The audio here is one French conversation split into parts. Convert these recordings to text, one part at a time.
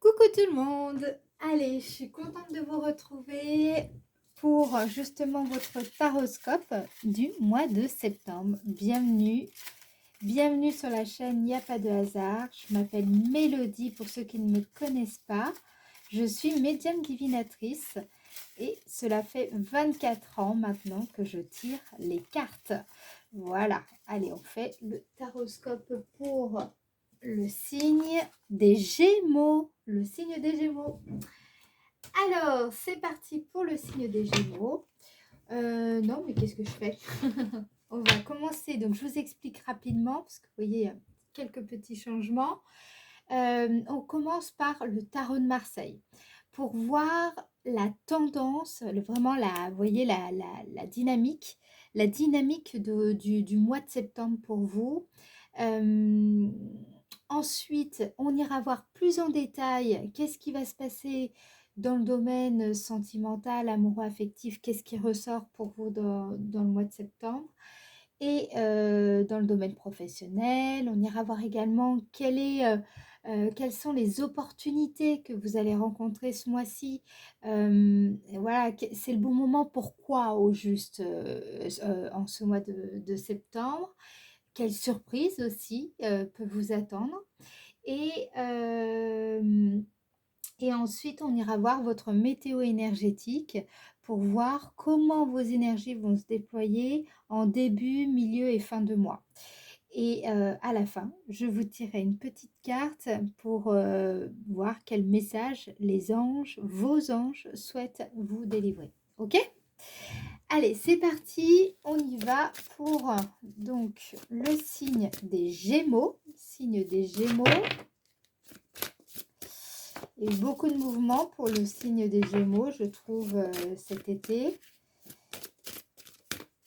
Coucou tout le monde! Allez, je suis contente de vous retrouver pour justement votre taroscope du mois de septembre. Bienvenue, bienvenue sur la chaîne Il n'y a pas de hasard. Je m'appelle Mélodie pour ceux qui ne me connaissent pas. Je suis médium divinatrice et cela fait 24 ans maintenant que je tire les cartes. Voilà, allez, on fait le taroscope pour le signe des Gémeaux. Le signe des Gémeaux. Alors, c'est parti pour le signe des Gémeaux. Non, mais qu'est-ce que je fais? On va commencer. Donc, je vous explique rapidement, parce que vous voyez, il y a quelques petits changements. On commence par le tarot de Marseille. Pour voir la tendance, vraiment vous voyez, la dynamique du mois de septembre pour vous. Ensuite, on ira voir plus en détail qu'est-ce qui va se passer dans le domaine sentimental, amoureux, affectif, qu'est-ce qui ressort pour vous dans le mois de septembre. Et dans le domaine professionnel, on ira voir également quelles sont les opportunités que vous allez rencontrer ce mois-ci. Voilà, c'est le bon moment. Pourquoi au juste en ce mois de septembre? Quelle surprise aussi peut vous attendre? Et, euh, et ensuite, on ira voir votre météo énergétique pour voir comment vos énergies vont se déployer en début, milieu et fin de mois. Et à la fin, je vous tirerai une petite carte pour voir quel message les anges, vos anges, souhaitent vous délivrer. Ok? Allez, c'est parti, on y va pour donc le signe des Gémeaux. Signe des Gémeaux. Et beaucoup de mouvements pour le signe des Gémeaux, je trouve, cet été.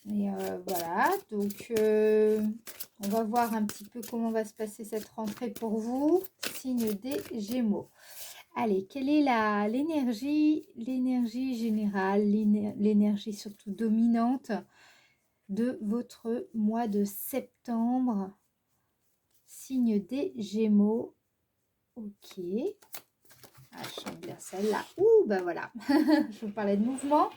Et voilà, donc on va voir un petit peu comment va se passer cette rentrée pour vous, signe des Gémeaux. Allez, quelle est l'énergie générale, l'énergie surtout dominante de votre mois de septembre, signe des Gémeaux. Ok. Ah, je sens bien celle-là. Ouh, bah voilà. Je vous parlais de mouvement.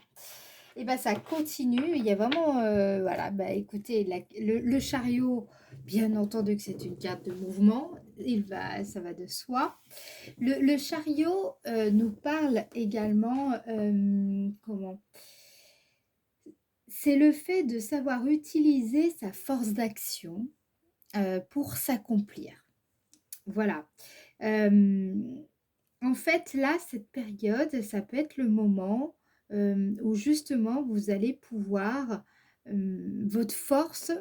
Et ben ça continue. Il y a vraiment, voilà, bah écoutez, le chariot, bien entendu que c'est une carte de mouvement. Ça va de soi. Le chariot nous parle également, comment? C'est le fait de savoir utiliser sa force d'action pour s'accomplir. Voilà. En fait, là, cette période, ça peut être le moment où justement vous allez pouvoir, votre force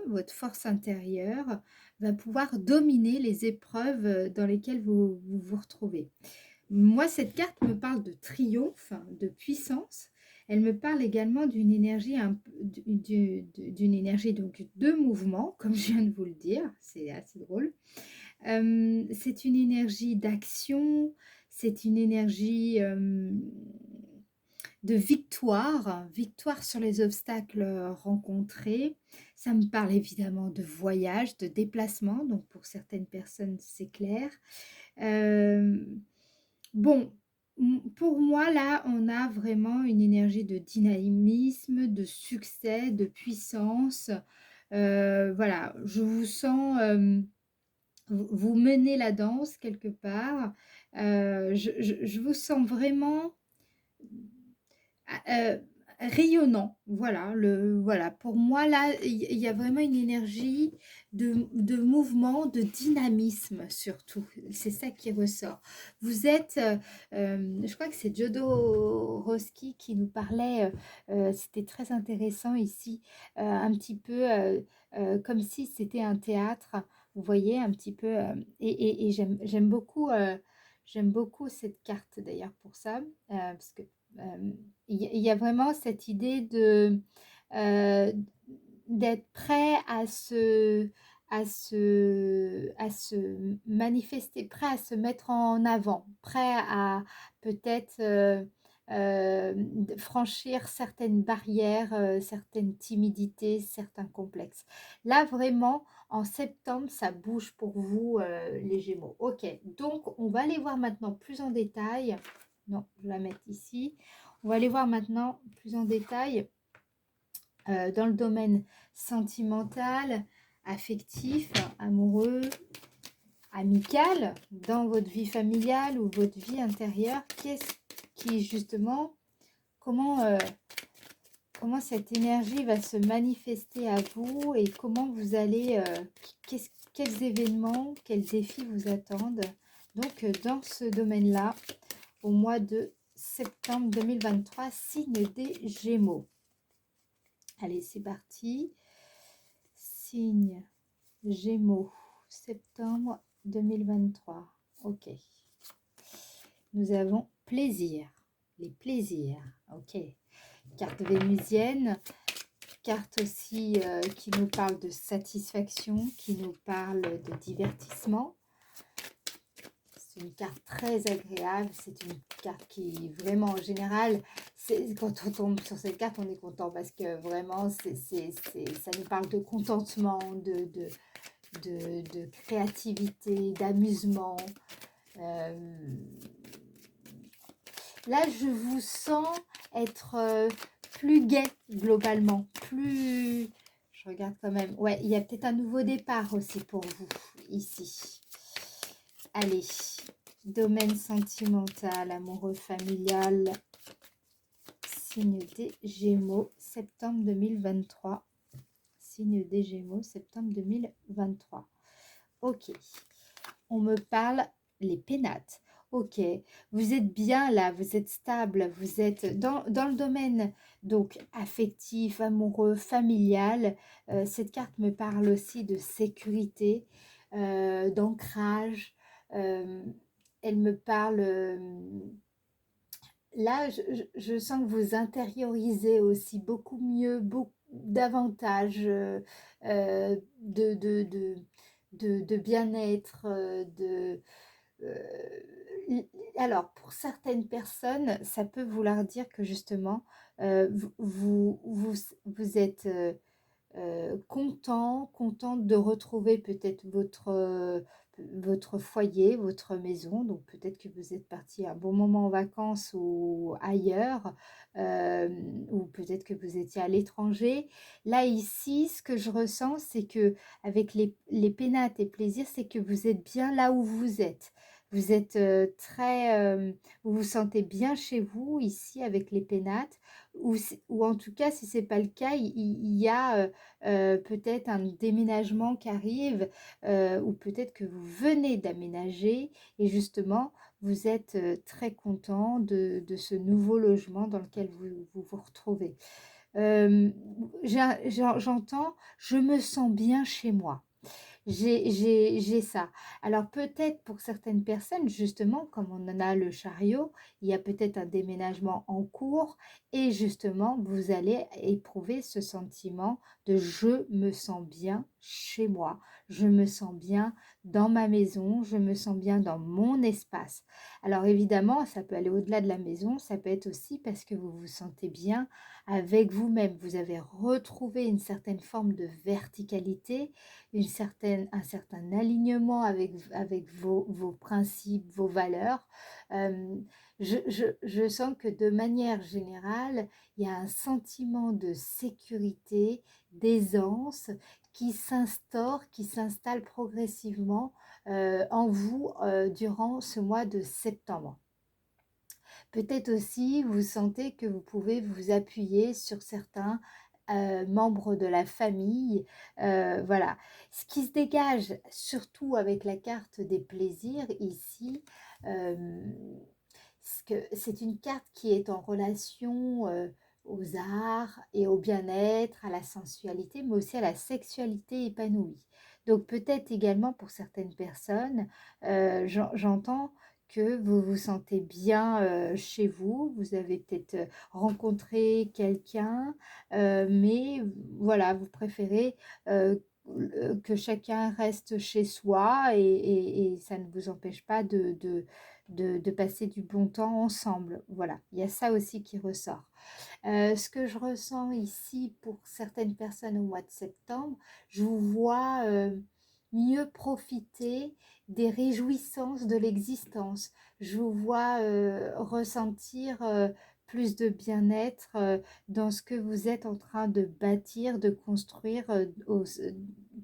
intérieure va pouvoir dominer les épreuves dans lesquelles vous retrouvez. Moi, cette carte me parle de triomphe, de puissance. Elle me parle également d'une énergie, d'une énergie donc de mouvement, comme je viens de vous le dire, c'est assez drôle. C'est une énergie d'action, c'est une énergie de victoire, victoire sur les obstacles rencontrés. Ça me parle évidemment de voyage, de déplacement, donc pour certaines personnes, c'est clair. Bon, pour moi, là, on a vraiment une énergie de dynamisme, de succès, de puissance. Voilà, je vous sens... vous menez la danse quelque part. Je vous sens vraiment euh, rayonnant. Voilà, voilà. Pour moi, là, il y a vraiment une énergie de mouvement, de dynamisme surtout. C'est ça qui ressort. Vous êtes, je crois que c'est Jodo Roski qui nous parlait, c'était très intéressant ici, un petit peu comme si c'était un théâtre. Vous voyez un petit peu, et j'aime beaucoup cette carte d'ailleurs pour ça, parce que il y a vraiment cette idée euh, d'être prêt à se manifester, prêt à se mettre en avant, prêt à peut-être franchir certaines barrières, certaines timidités, certains complexes. Là, vraiment, En septembre, ça bouge pour vous, les Gémeaux. Ok, donc on va aller voir maintenant plus en détail. Non, je vais la mettre ici. On va aller voir maintenant plus en détail dans le domaine sentimental, affectif, amoureux, amical, dans votre vie familiale ou votre vie intérieure. Qu'est-ce qui justement, comment, comment cette énergie va se manifester à vous et comment vous allez, quels événements, quels défis vous attendent. Donc, dans ce domaine-là, au mois de septembre 2023, signe des Gémeaux. Allez, c'est parti. Signe Gémeaux, septembre 2023. Ok. Nous avons plaisir. Les plaisirs. Ok. Carte vénusienne. Carte aussi qui nous parle de satisfaction, qui nous parle de divertissement. C'est une carte très agréable, c'est une carte qui vraiment en général, quand on tombe sur cette carte, on est content parce que vraiment, ça nous parle de contentement, de créativité, d'amusement. Là, je vous sens être plus gai globalement, plus... Je regarde quand même. Ouais, il y a peut-être un nouveau départ aussi pour vous ici. Allez, domaine sentimental, amoureux, familial, signe des Gémeaux, septembre 2023. Signe des Gémeaux, septembre 2023. Ok, on me parle les pénates. Ok, vous êtes bien là, vous êtes stable, vous êtes dans le domaine donc affectif, amoureux, familial. Cette carte me parle aussi de sécurité, d'ancrage. Elle me parle... là, je sens que vous intériorisez aussi beaucoup mieux, beaucoup davantage de bien-être, alors, pour certaines personnes, ça peut vouloir dire que justement, vous êtes contente de retrouver peut-être votre foyer, votre maison. Donc peut-être que vous êtes parti un bon moment en vacances ou ailleurs, ou peut-être que vous étiez à l'étranger. Là, ici, ce que je ressens, c'est que avec les pénates et plaisirs, c'est que vous êtes bien là où vous êtes. Vous êtes vous vous sentez bien chez vous ici avec les pénates, ou en tout cas, si ce n'est pas le cas, il y a peut-être un déménagement qui arrive, ou peut-être que vous venez d'aménager et justement, vous êtes très content de ce nouveau logement dans lequel vous retrouvez. J'entends, je me sens bien chez moi. J'ai ça. Alors peut-être pour certaines personnes, justement, comme on en a le chariot, il y a peut-être un déménagement en cours et justement, vous allez éprouver ce sentiment de je me sens bien chez moi, je me sens bien dans ma maison, je me sens bien dans mon espace. Alors évidemment, ça peut aller au-delà de la maison, ça peut être aussi parce que vous vous sentez bien avec vous-même. Vous avez retrouvé une certaine forme de verticalité, un certain alignement avec vos principes, vos valeurs. Euh, je sens que de manière générale, il y a un sentiment de sécurité, d'aisance qui s'instaure, qui s'installe progressivement en vous durant ce mois de septembre. Peut-être aussi, vous sentez que vous pouvez vous appuyer sur certains membres de la famille. Voilà. Ce qui se dégage, surtout avec la carte des plaisirs ici, c'est une carte qui est en relation aux arts et au bien-être, à la sensualité, mais aussi à la sexualité épanouie. Donc peut-être également pour certaines personnes, j'entends que vous vous sentez bien chez vous, vous avez peut-être rencontré quelqu'un, mais voilà, vous préférez que chacun reste chez soi et ça ne vous empêche pas de passer du bon temps ensemble. Voilà, il y a ça aussi qui ressort. Ce que je ressens ici pour certaines personnes au mois de septembre, je vous vois mieux profiter des réjouissances de l'existence. Je vous vois ressentir plus de bien-être dans ce que vous êtes en train de bâtir, de construire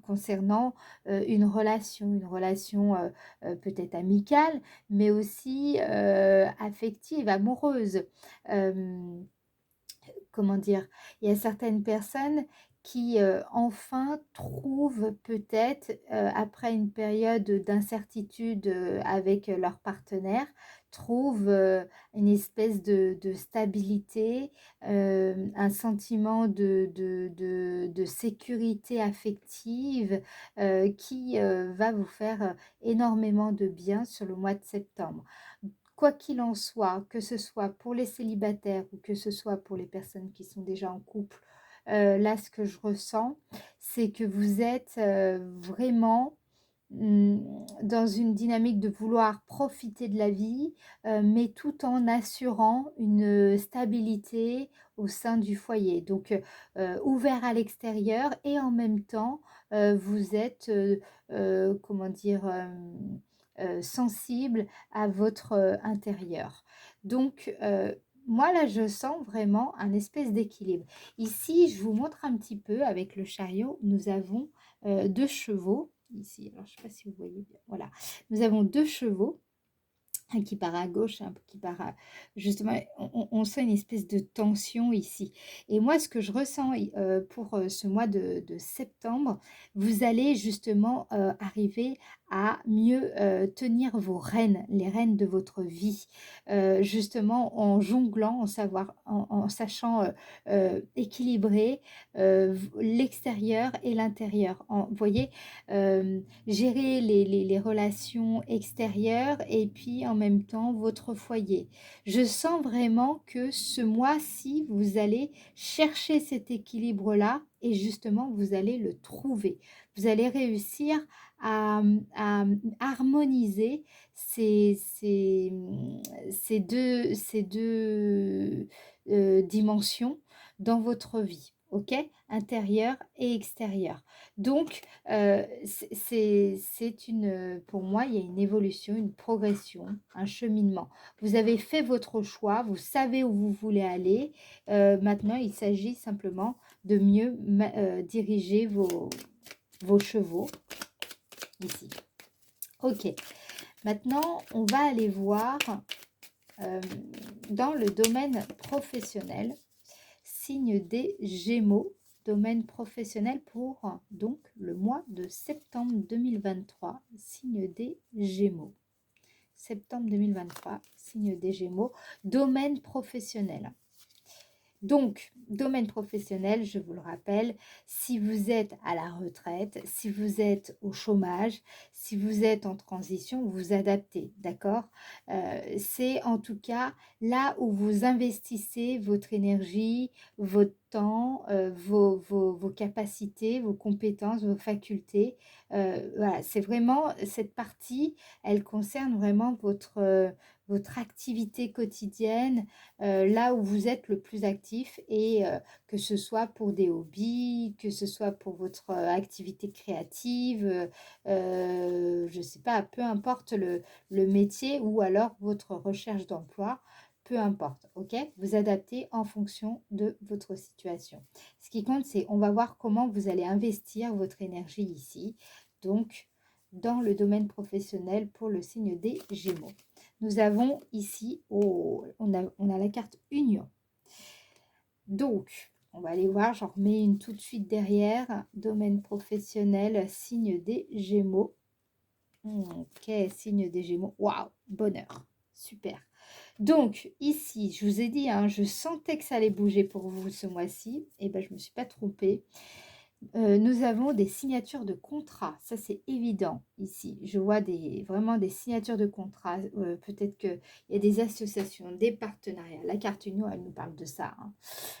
concernant une relation peut-être amicale, mais aussi affective, amoureuse. Euh, Comment dire, il y a certaines personnes qui enfin trouvent peut-être, après une période d'incertitude avec leur partenaire, trouvent une espèce de stabilité, un sentiment de sécurité affective qui va vous faire énormément de bien sur le mois de septembre. Quoi qu'il en soit, que ce soit pour les célibataires ou que ce soit pour les personnes qui sont déjà en couple, là, ce que je ressens, c'est que vous êtes vraiment dans une dynamique de vouloir profiter de la vie, mais tout en assurant une stabilité au sein du foyer. Donc, ouvert à l'extérieur et en même temps, vous êtes, comment dire, sensible à votre intérieur. Donc, moi, là, je sens vraiment un espèce d'équilibre. Ici, je vous montre un petit peu avec le chariot, nous avons deux chevaux ici. Alors, je ne sais pas si vous voyez bien. Voilà, nous avons deux chevaux, un qui part à gauche, un qui part à... Justement, on sent une espèce de tension ici. Et moi, ce que je ressens pour ce mois de septembre, vous allez justement arriver à mieux tenir vos rênes, les rênes de votre vie, justement en jonglant, en sachant équilibrer l'extérieur et l'intérieur. Vous voyez, gérer les relations extérieures et puis en même temps votre foyer. Je sens vraiment que ce mois-ci, vous allez chercher cet équilibre-là et justement, vous allez le trouver. Vous allez réussir à harmoniser ces deux dimensions dans votre vie, ok? Intérieure et extérieure. Donc, pour moi, il y a une évolution, une progression, un cheminement. Vous avez fait votre choix, vous savez où vous voulez aller. Maintenant, il s'agit simplement de mieux diriger vos chevaux ici. Ok, maintenant, on va aller voir dans le domaine professionnel, signe des Gémeaux, domaine professionnel pour donc le mois de septembre 2023, signe des Gémeaux. Septembre 2023, signe des Gémeaux, domaine professionnel. Donc, domaine professionnel, je vous le rappelle, si vous êtes à la retraite, si vous êtes au chômage, si vous êtes en transition, vous adaptez, d'accord? C'est en tout cas là où vous investissez votre énergie, votre temps, vos capacités, vos compétences, vos facultés. Voilà, c'est vraiment cette partie, elle concerne vraiment votre activité quotidienne, là où vous êtes le plus actif et que ce soit pour des hobbies, que ce soit pour votre activité créative, je ne sais pas, peu importe le métier ou alors votre recherche d'emploi, peu importe, ok? Vous adaptez en fonction de votre situation. Ce qui compte, c'est on va voir comment vous allez investir votre énergie ici, donc dans le domaine professionnel pour le signe des Gémeaux. Nous avons ici, on a la carte Union. Donc, on va aller voir, j'en remets une tout de suite derrière. Domaine professionnel, signe des Gémeaux. Ok, signe des Gémeaux. Waouh, bonheur. Super. Donc, ici, je vous ai dit, hein, je sentais que ça allait bouger pour vous ce mois-ci. Et bien, je ne me suis pas trompée. Nous avons des signatures de contrats, ça c'est évident ici. Je vois vraiment des signatures de contrats. Peut-être qu'il y a des associations, des partenariats. La carte Union, elle nous parle de ça, hein.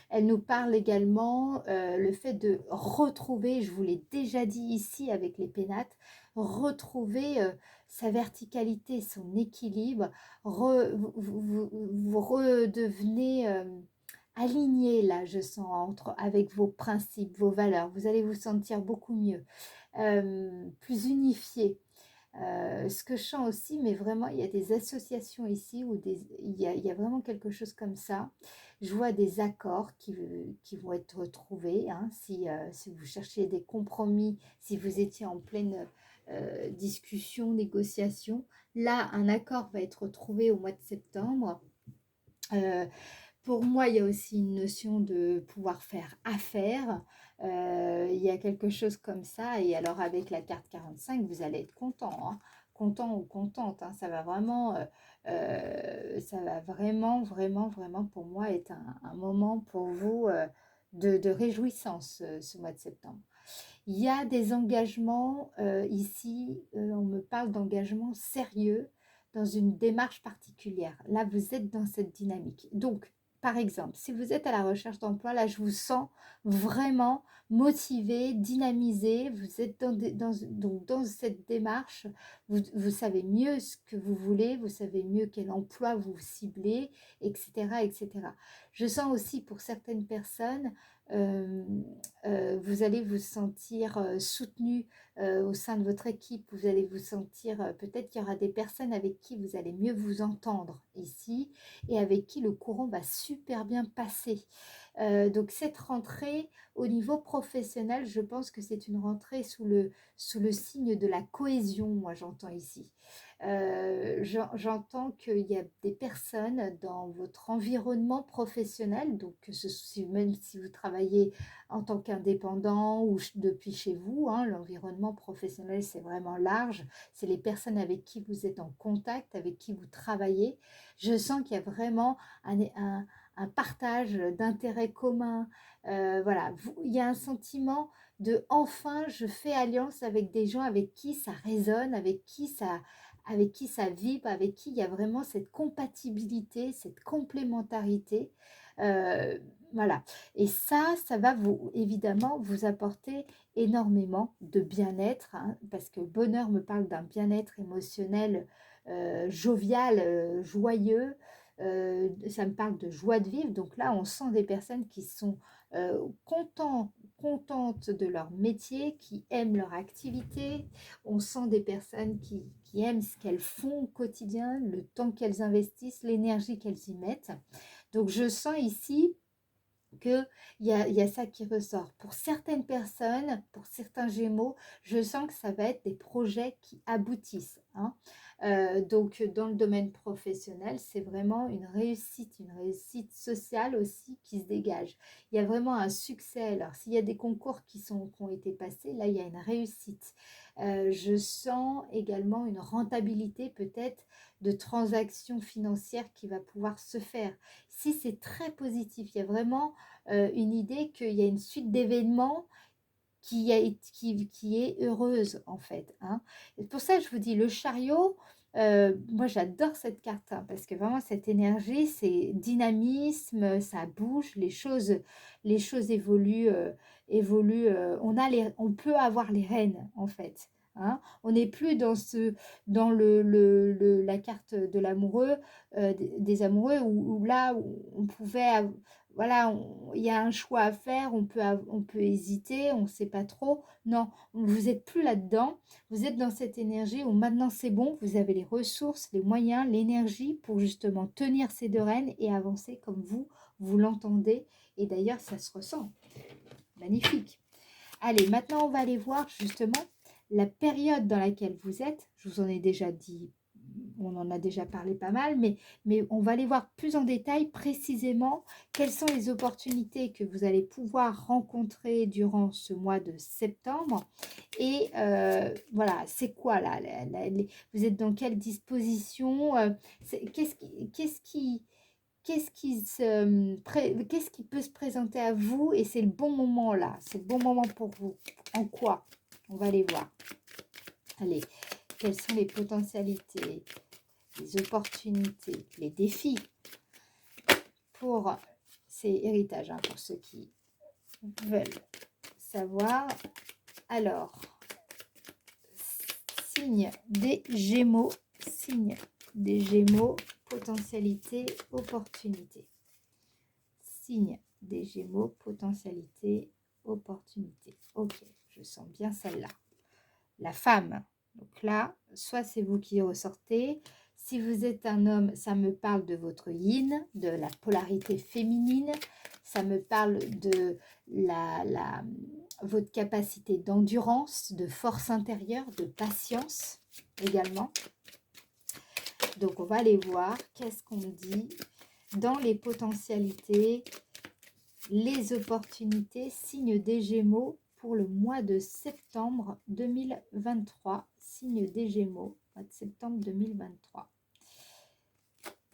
Elle nous parle également le fait de retrouver, je vous l'ai déjà dit ici avec les pénates, retrouver sa verticalité, son équilibre, vous redevenez aligné là, je sens, avec vos principes, vos valeurs. Vous allez vous sentir beaucoup mieux, plus unifié. Ce que je sens aussi, mais vraiment, il y a des associations ici, où il y a vraiment quelque chose comme ça. Je vois des accords qui vont être trouvés, hein, si vous cherchez des compromis, si vous étiez en pleine discussion, négociation. Là, un accord va être trouvé au mois de septembre. Euh, pour moi, il y a aussi une notion de pouvoir faire affaire. Il y a quelque chose comme ça. Et alors, avec la carte 45, vous allez être content, hein. Content ou contente, hein. Ça va vraiment, vraiment, vraiment pour moi être un moment pour vous de réjouissance ce mois de septembre. Il y a des engagements ici, on me parle d'engagements sérieux dans une démarche particulière. Là, vous êtes dans cette dynamique. Donc, par exemple, si vous êtes à la recherche d'emploi, là, je vous sens vraiment motivé, dynamisé. Vous êtes donc dans cette démarche. Vous savez mieux ce que vous voulez, vous savez mieux quel emploi vous ciblez, etc., etc. Je sens aussi pour certaines personnes, euh, vous allez vous sentir soutenu au sein de votre équipe, vous allez vous sentir, peut-être qu'il y aura des personnes avec qui vous allez mieux vous entendre ici et avec qui le courant va super bien passer. Donc cette rentrée au niveau professionnel, je pense que c'est une rentrée sous le signe de la cohésion, moi j'entends ici. J'entends qu'il y a des personnes dans votre environnement professionnel, donc même si vous travaillez en tant qu'indépendant ou depuis chez vous, hein, l'environnement professionnel c'est vraiment large, c'est les personnes avec qui vous êtes en contact, avec qui vous travaillez. Je sens qu'il y a vraiment un partage d'intérêts communs. Voilà, il y a un sentiment de enfin je fais alliance avec des gens avec qui ça résonne, avec qui ça vibre, avec qui il y a vraiment cette compatibilité, cette complémentarité. Euh, voilà. Et ça va vous, évidemment, vous apporter énormément de bien-être, hein, parce que bonheur me parle d'un bien-être émotionnel jovial, joyeux. Ça me parle de joie de vivre. Donc là, on sent des personnes qui sont contentes de leur métier, qui aiment leur activité. On sent des personnes qui aiment ce qu'elles font au quotidien, le temps qu'elles investissent, l'énergie qu'elles y mettent. Donc je sens ici qu'il y a ça qui ressort. Pour certaines personnes, pour certains Gémeaux, je sens que ça va être des projets qui aboutissent, hein. Donc, dans le domaine professionnel, c'est vraiment une réussite sociale aussi qui se dégage. Il y a vraiment un succès. Alors, s'il y a des concours qui ont été passés, là, il y a une réussite. Je sens également une rentabilité peut-être de transactions financières qui va pouvoir se faire. Si c'est très positif, il y a vraiment une idée qu'il y a une suite d'événements qui est heureuse en fait, hein. Et pour ça, je vous dis, le chariot, moi j'adore cette carte, hein, parce que vraiment cette énergie, c'est dynamisme, ça bouge, les choses évoluent, on peut avoir les rênes en fait. Hein. On n'est plus dans la carte de l'amoureux, des amoureux, où là où on pouvait voilà, il y a un choix à faire, on peut hésiter, on ne sait pas trop. Non, vous n'êtes plus là-dedans, vous êtes dans cette énergie où maintenant c'est bon, vous avez les ressources, les moyens, l'énergie pour justement tenir ces deux rênes et avancer comme vous l'entendez. Et d'ailleurs, ça se ressent. Magnifique. Allez, maintenant on va aller voir justement la période dans laquelle vous êtes. Je vous en ai déjà dit, on en a déjà parlé pas mal, mais on va aller voir plus en détail précisément quelles sont les opportunités que vous allez pouvoir rencontrer durant ce mois de septembre. Et voilà, c'est quoi là, vous êtes dans quelle disposition, qu'est-ce qui peut se présenter à vous et c'est le bon moment là, c'est le bon moment pour vous. En quoi? On va aller voir. Allez, quelles sont les potentialités, les opportunités, les défis pour ces héritages, hein, pour ceux qui veulent savoir. Alors, si signe des Gémeaux. Signe des Gémeaux, potentialité, opportunité. Signe des Gémeaux, potentialité, opportunité. Ok, je sens bien celle-là. La femme. Donc là, soit c'est vous qui ressortez. Si vous êtes un homme, ça me parle de votre yin, de la polarité féminine. Ça me parle de votre capacité d'endurance, de force intérieure, de patience également. Donc, on va aller voir qu'est-ce qu'on dit dans les potentialités, les opportunités, signe des Gémeaux pour le mois de septembre 2023. Signe des Gémeaux, mois de septembre 2023.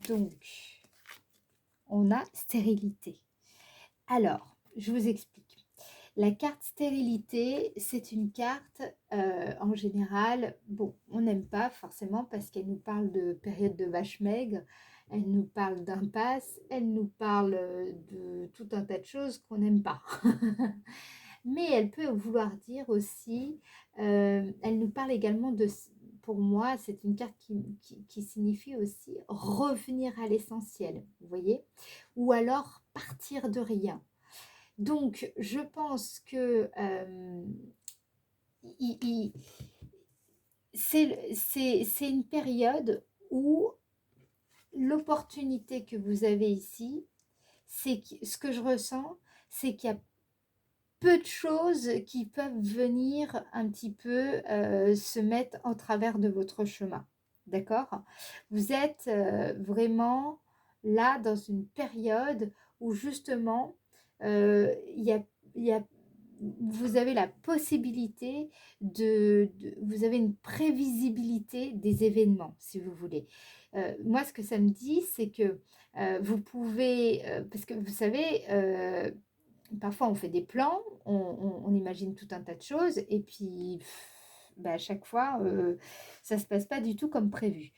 Donc, on a stérilité. Alors, je vous explique. La carte stérilité, c'est une carte, en général, bon, on n'aime pas forcément parce qu'elle nous parle de période de vache maigre, elle nous parle d'impasse, elle nous parle de tout un tas de choses qu'on n'aime pas. Mais elle peut vouloir dire aussi, elle nous parle également de, pour moi, c'est une carte qui signifie aussi revenir à l'essentiel, vous voyez, ou alors partir de rien. Donc, je pense que c'est une période où l'opportunité que vous avez ici, c'est ce que je ressens, c'est qu'il y a peu de choses qui peuvent venir un petit peu se mettre en travers de votre chemin. D'accord? Vous êtes vraiment là dans une période où justement il y a, vous avez la possibilité vous avez une prévisibilité des événements, si vous voulez. Moi, ce que ça me dit, c'est que vous pouvez, parce que vous savez, parfois on fait des plans, on imagine tout un tas de choses, et puis à chaque fois, ça ne se passe pas du tout comme prévu.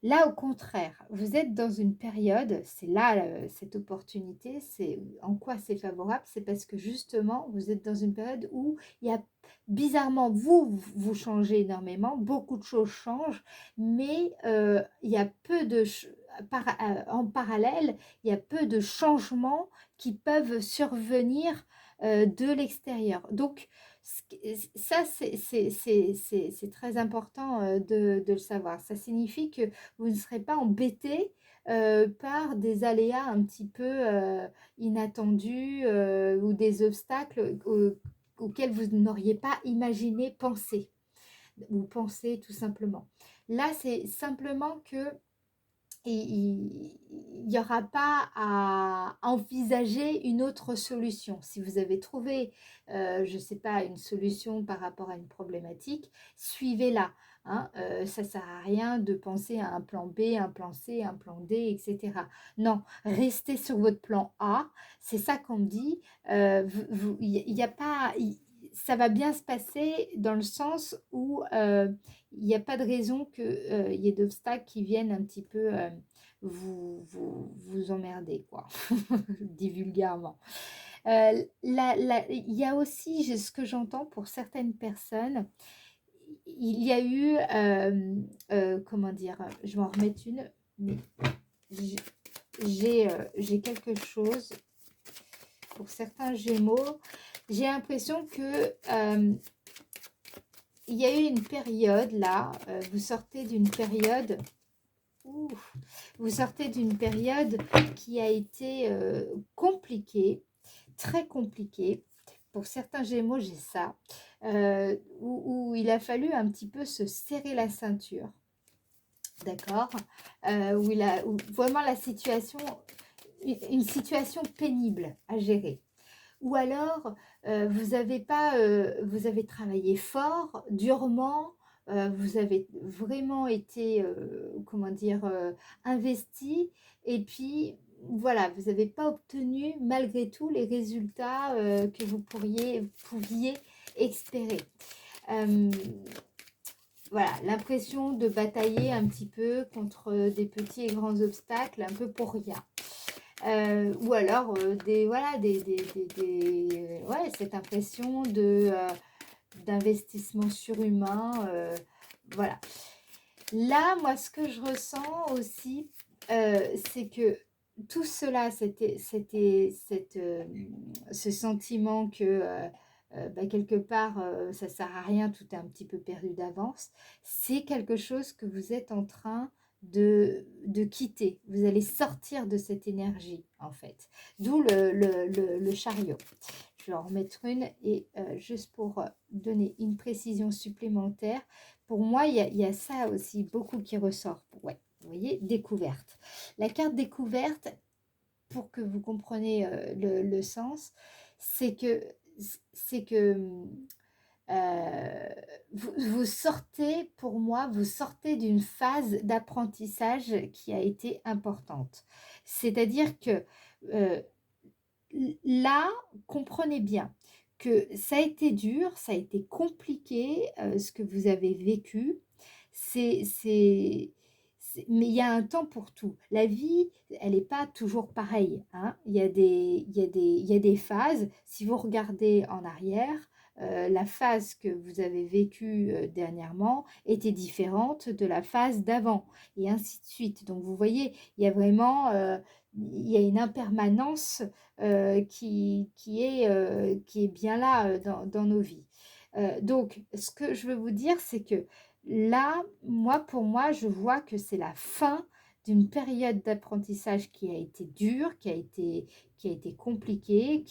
Là, au contraire, vous êtes dans une période, c'est là cette opportunité, c'est en quoi c'est favorable, c'est parce que justement, vous êtes dans une période où il y a bizarrement, vous changez énormément, beaucoup de choses changent, mais il y a peu de, en parallèle, il y a peu de changements qui peuvent survenir de l'extérieur. Donc, ça, c'est très important de le savoir. Ça signifie que vous ne serez pas embêté par des aléas un petit peu inattendus ou des obstacles auxquels vous n'auriez pas imaginé penser ou penser tout simplement. Là, c'est simplement que il n'y aura pas à envisager une autre solution. Si vous avez trouvé, je ne sais pas, une solution par rapport à une problématique, suivez-la. Hein. Ça ne sert à rien de penser à un plan B, un plan C, un plan D, etc. Non, restez sur votre plan A. C'est ça qu'on me dit. Il n'y a pas... ça va bien se passer dans le sens où il n'y a pas de raison qu'il y ait d'obstacles qui viennent un petit peu vous emmerder, quoi, dit vulgairement. Il y a aussi, ce que j'entends pour certaines personnes, il y a eu, comment dire, je vais en remettre une, mais j'ai quelque chose pour certains Gémeaux. J'ai l'impression que il y a eu une période là, vous sortez d'une période, vous sortez d'une période qui a été compliquée, très compliquée. Pour certains Gémeaux, j'ai ça, où il a fallu un petit peu se serrer la ceinture, d'accord, où vraiment la situation, une situation pénible à gérer. Ou alors, vous avez travaillé fort, durement, vous avez vraiment été, comment dire, investi, et puis voilà, vous n'avez pas obtenu malgré tout les résultats que vous pouviez espérer. Voilà, l'impression de batailler un petit peu contre des petits et grands obstacles, un peu pour rien. Ou alors ouais, cette impression d'investissement surhumain, Voilà. Là, moi, ce que je ressens aussi, c'est que tout cela, ce sentiment que bah, quelque part, ça ne sert à rien, tout est un petit peu perdu d'avance, c'est quelque chose que vous êtes en train de quitter. Vous allez sortir de cette énergie, en fait. D'où le chariot. Je vais en remettre une et juste pour donner une précision supplémentaire, pour moi, il y a ça aussi beaucoup qui ressort. Ouais, vous voyez, découverte. La carte découverte, pour que vous compreniez le sens, c'est que, c'est que vous sortez, pour moi, vous sortez d'une phase d'apprentissage qui a été importante. C'est-à-dire que euh, là, comprenez bien que ça a été dur, ça a été compliqué, ce que vous avez vécu. C'est, c'est, mais il y a un temps pour tout. La vie, elle n'est pas toujours pareille, hein. Il y a des phases. Si vous regardez en arrière, la phase que vous avez vécue dernièrement était différente de la phase d'avant, et ainsi de suite. Donc, vous voyez, il y a vraiment il y a une impermanence qui est bien là dans nos vies. Donc, ce que je veux vous dire, c'est que là, moi, pour moi, je vois que c'est la fin d'une période d'apprentissage qui a été dure, qui a été compliquée,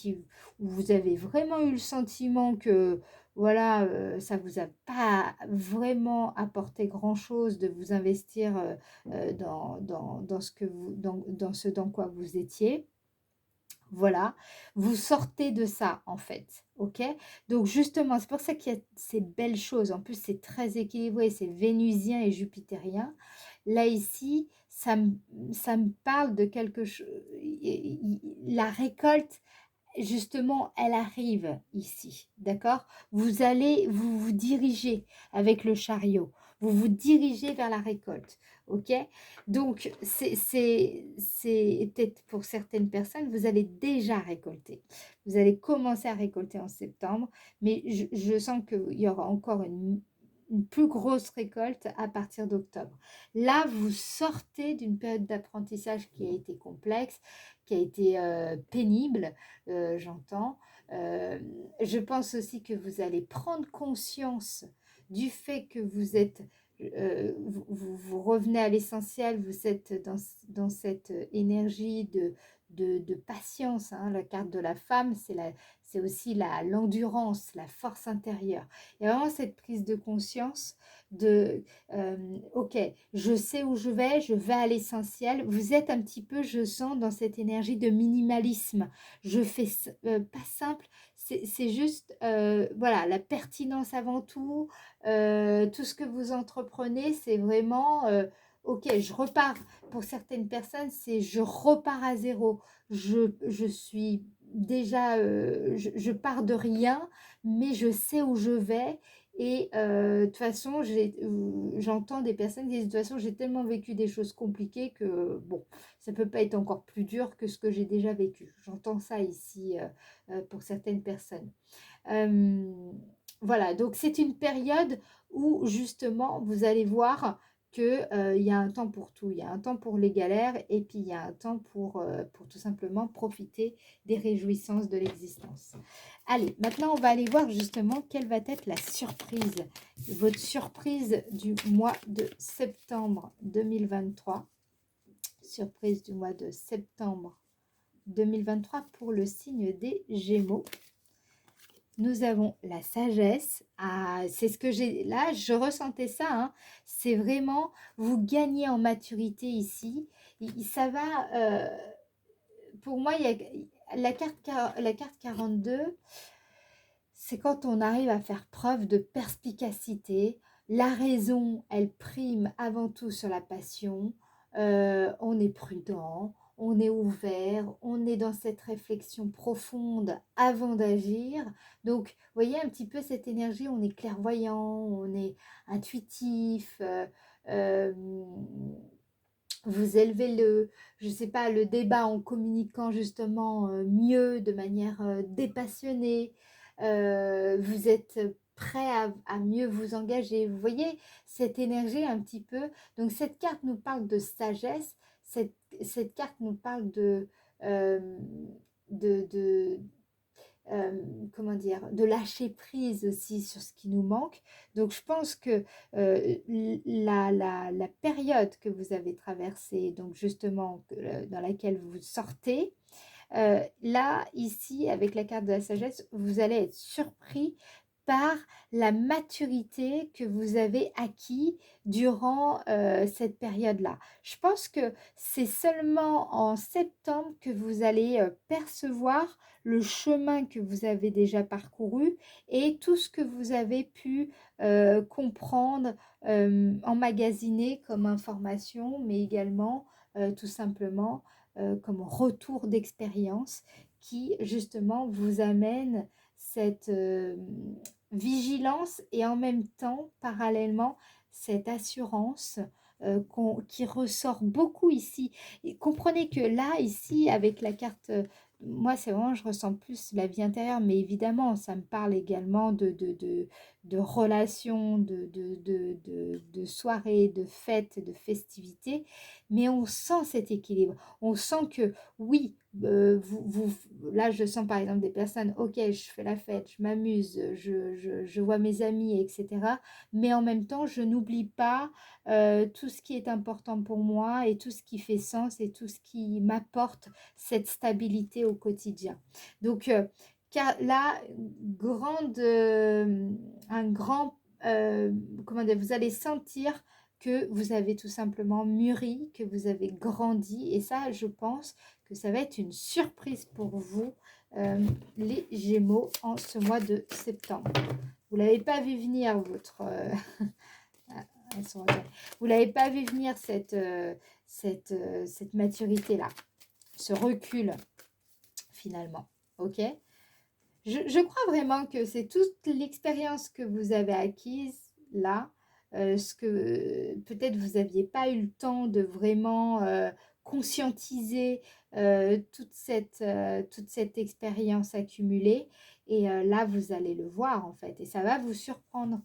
où vous avez vraiment eu le sentiment que voilà, ça vous a pas vraiment apporté grand-chose de vous investir dans ce que dans ce dans quoi vous étiez. Voilà, vous sortez de ça en fait, ok? Donc justement, c'est pour ça qu'il y a ces belles choses. En plus, c'est très équilibré, c'est vénusien et jupitérien. Là, ici, ça me parle de quelque chose. La récolte, justement, elle arrive ici, d'accord? Vous vous dirigez avec le chariot, vous vous dirigez vers la récolte, ok? Donc, c'est peut-être pour certaines personnes, vous allez déjà récolter. Vous allez commencer à récolter en septembre, mais je sens qu'il y aura encore une plus grosse récolte à partir d'octobre. Là, vous sortez d'une période d'apprentissage qui a été complexe, qui a été pénible, j'entends. Euh, je pense aussi que vous allez prendre conscience du fait que vous êtes, vous revenez à l'essentiel, vous êtes dans cette énergie de patience, hein. La carte de la femme, c'est aussi l'endurance, la force intérieure. Il y a vraiment cette prise de conscience de, ok, je sais où je vais à l'essentiel. Vous êtes un petit peu, je sens, dans cette énergie de minimalisme. Je fais pas simple, c'est juste voilà, la pertinence avant tout. Tout ce que vous entreprenez, c'est vraiment ok, je repars. Pour certaines personnes, c'est je repars à zéro. Je suis déjà, je pars de rien, mais je sais où je vais. Et de toute façon, j'entends des personnes qui disent de toute façon, j'ai tellement vécu des choses compliquées que bon, ça peut pas être encore plus dur que ce que j'ai déjà vécu. J'entends ça ici pour certaines personnes. Euh, voilà, donc c'est une période où justement vous allez voir que, il y a un temps pour tout. Il y a un temps pour les galères et puis il y a un temps pour tout simplement profiter des réjouissances de l'existence. Allez, maintenant on va aller voir justement quelle va être la surprise, votre surprise du mois de septembre 2023. Surprise du mois de septembre 2023 pour le signe des Gémeaux. Nous avons la sagesse. Ah, c'est ce que j'ai là, je ressentais ça, hein. C'est vraiment, vous gagnez en maturité ici. Ça va, pour moi, il y a la carte 42, c'est quand on arrive à faire preuve de perspicacité. La raison, elle prime avant tout sur la passion. On est prudent, on est ouvert, on est dans cette réflexion profonde avant d'agir. Donc, vous voyez un petit peu cette énergie, on est clairvoyant, on est intuitif. Euh, vous élevez je sais pas, le débat en communiquant justement mieux, de manière dépassionnée. Vous êtes prêt à mieux vous engager. Vous voyez cette énergie un petit peu. Donc cette carte nous parle de sagesse, cette carte nous parle euh, de comment dire, de lâcher prise aussi sur ce qui nous manque. Donc je pense que la période que vous avez traversée, donc justement dans laquelle vous sortez, là, ici, avec la carte de la sagesse, vous allez être surpris par la maturité que vous avez acquis durant cette période-là. Je pense que c'est seulement en septembre que vous allez percevoir le chemin que vous avez déjà parcouru et tout ce que vous avez pu comprendre, emmagasiner comme information, mais également tout simplement comme retour d'expérience qui justement vous amène cette vigilance et en même temps parallèlement cette assurance qui ressort beaucoup ici. Et comprenez que là, ici, avec la carte, moi, c'est vraiment, je ressens plus la vie intérieure, mais évidemment, ça me parle également de relations, de soirées, de fêtes, de festivités, mais on sent cet équilibre. On sent que, oui, là, je sens par exemple des personnes, ok, je fais la fête, je m'amuse, je vois mes amis, etc. Mais en même temps, je n'oublie pas tout ce qui est important pour moi et tout ce qui fait sens et tout ce qui m'apporte cette stabilité au quotidien. Donc, car là, un grand, comment dire, vous allez sentir que vous avez tout simplement mûri, que vous avez grandi. Et ça, je pense que ça va être une surprise pour vous, les Gémeaux, en ce mois de septembre. Vous ne l'avez pas vu venir, votre... vous l'avez pas vu venir, cette maturité-là, ce recul, finalement. Ok, je crois vraiment que c'est toute l'expérience que vous avez acquise là, ce que peut-être vous n'aviez pas eu le temps de vraiment conscientiser toute cette expérience accumulée. Et là, vous allez le voir en fait. Et ça va vous surprendre.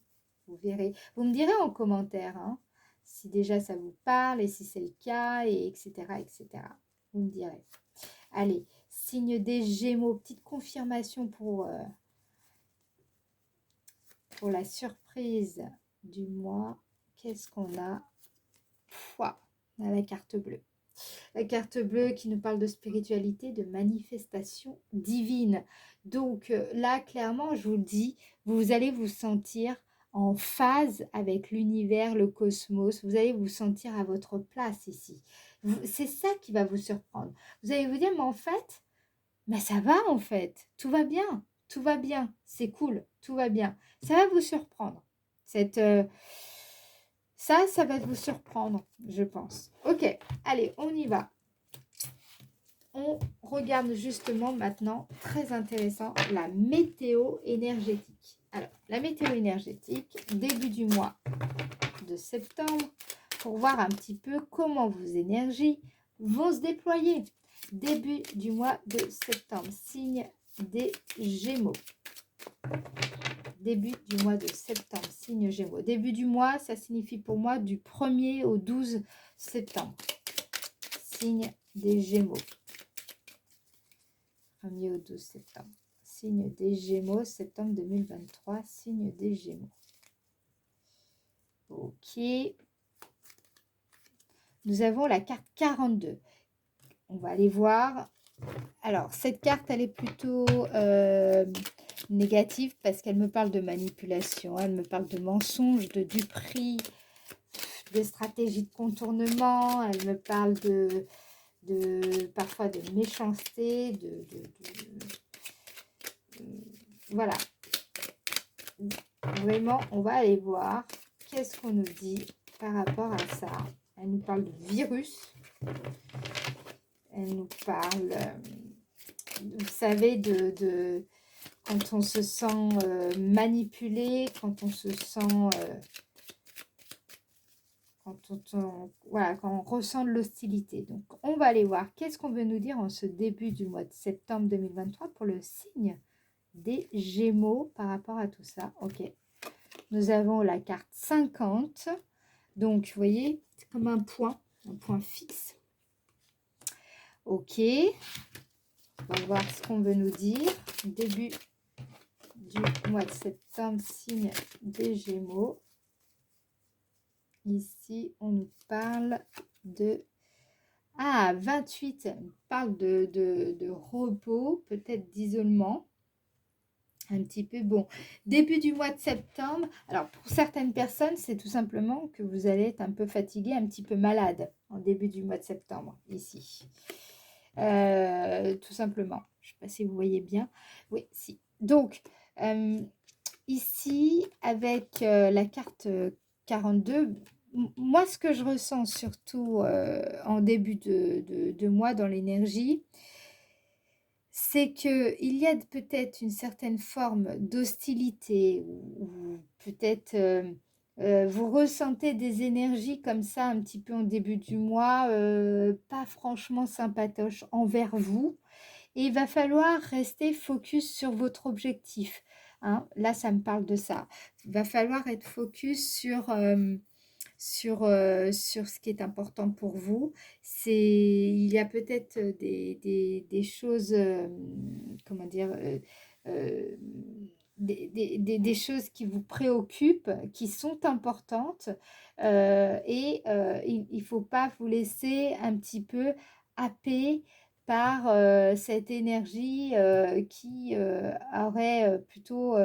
Vous verrez. Vous me direz en commentaire hein, si déjà ça vous parle et si c'est le cas, et etc., etc. Vous me direz. Allez, signe des Gémeaux, petite confirmation pour la surprise du mois. Qu'est-ce qu'on a? Pouah, on a la carte bleue. La carte bleue qui nous parle de spiritualité, de manifestation divine. Donc là, clairement, je vous le dis, vous allez vous sentir en phase avec l'univers, le cosmos. Vous allez vous sentir à votre place ici. C'est ça qui va vous surprendre. Vous allez vous dire, mais en fait, mais ça va en fait, tout va bien, c'est cool, tout va bien. Ça va vous surprendre. Ça va vous surprendre, je pense. Ok, allez, on y va. On regarde justement maintenant, très intéressant, la météo énergétique. Alors, la météo énergétique, début du mois de septembre, pour voir un petit peu comment vos énergies vont se déployer. Début du mois de septembre, signe des Gémeaux. Début du mois de septembre, signe Gémeaux. Début du mois, ça signifie pour moi du 1er au 12 septembre. Signe des Gémeaux. 1er au 12 septembre. Signe des Gémeaux, septembre 2023, signe des Gémeaux. Ok. Nous avons la carte 42. On va aller voir. Alors, cette carte, elle est plutôt négative parce qu'elle me parle de manipulation, elle me parle de mensonges, de duperie, de stratégie de contournement, elle me parle parfois de méchanceté, voilà. Vraiment, on va aller voir qu'est-ce qu'on nous dit par rapport à ça. Elle nous parle de virus. Elle nous parle, vous savez, quand on se sent manipulé, quand on se sent, voilà, quand on ressent de l'hostilité. Donc, on va aller voir qu'est-ce qu'on veut nous dire en ce début du mois de septembre 2023 pour le signe des Gémeaux par rapport à tout ça. Ok, Nous avons la carte 50. Donc, vous voyez, c'est comme un point fixe. Ok. On va voir ce qu'on veut nous dire. Début du mois de septembre, signe des Gémeaux. Ici, on nous parle de... Ah, 28, on parle de repos, peut-être d'isolement. Un petit peu, bon, début du mois de septembre. Alors, pour certaines personnes, c'est tout simplement que vous allez être un peu fatigué, un petit peu malade en début du mois de septembre, ici. Tout simplement. Je ne sais pas si vous voyez bien. Oui, si. Donc, ici, avec la carte 42, moi, ce que je ressens surtout en début de mois dans l'énergie, c'est qu'il y a peut-être une certaine forme d'hostilité ou peut-être vous ressentez des énergies comme ça un petit peu en début du mois, pas franchement sympatoches envers vous. Et il va falloir rester focus sur votre objectif. Hein. Là, ça me parle de ça. Il va falloir être focus sur ce qui est important pour vous. Il y a peut-être des choses, comment dire, euh, des choses qui vous préoccupent, qui sont importantes, il ne faut pas vous laisser un petit peu happer par cette énergie qui aurait plutôt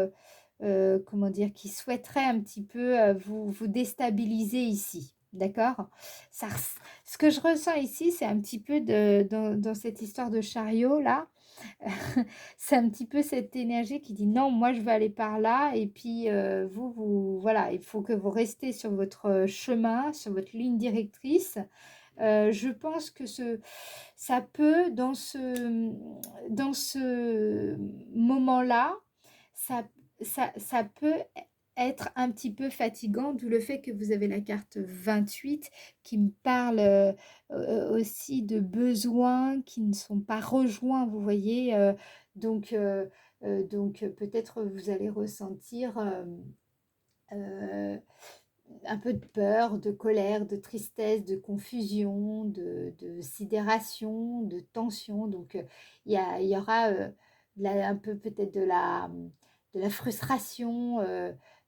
comment dire, qui souhaiterait un petit peu vous déstabiliser ici. D'accord. Ce que je ressens ici, c'est un petit peu dans cette histoire de chariot là, c'est un petit peu cette énergie qui dit non, moi je veux aller par là, et puis voilà, il faut que vous restez sur votre chemin, sur votre ligne directrice. Je pense que ça peut, dans ce moment-là, ça, ça peut être un petit peu fatigant, d'où le fait que vous avez la carte 28 qui me parle aussi de besoins qui ne sont pas rejoints, vous voyez. Donc peut-être vous allez ressentir euh, un peu de peur, de colère, de tristesse, de confusion, de sidération, de tension. Donc, il y aura un peu peut-être de la frustration,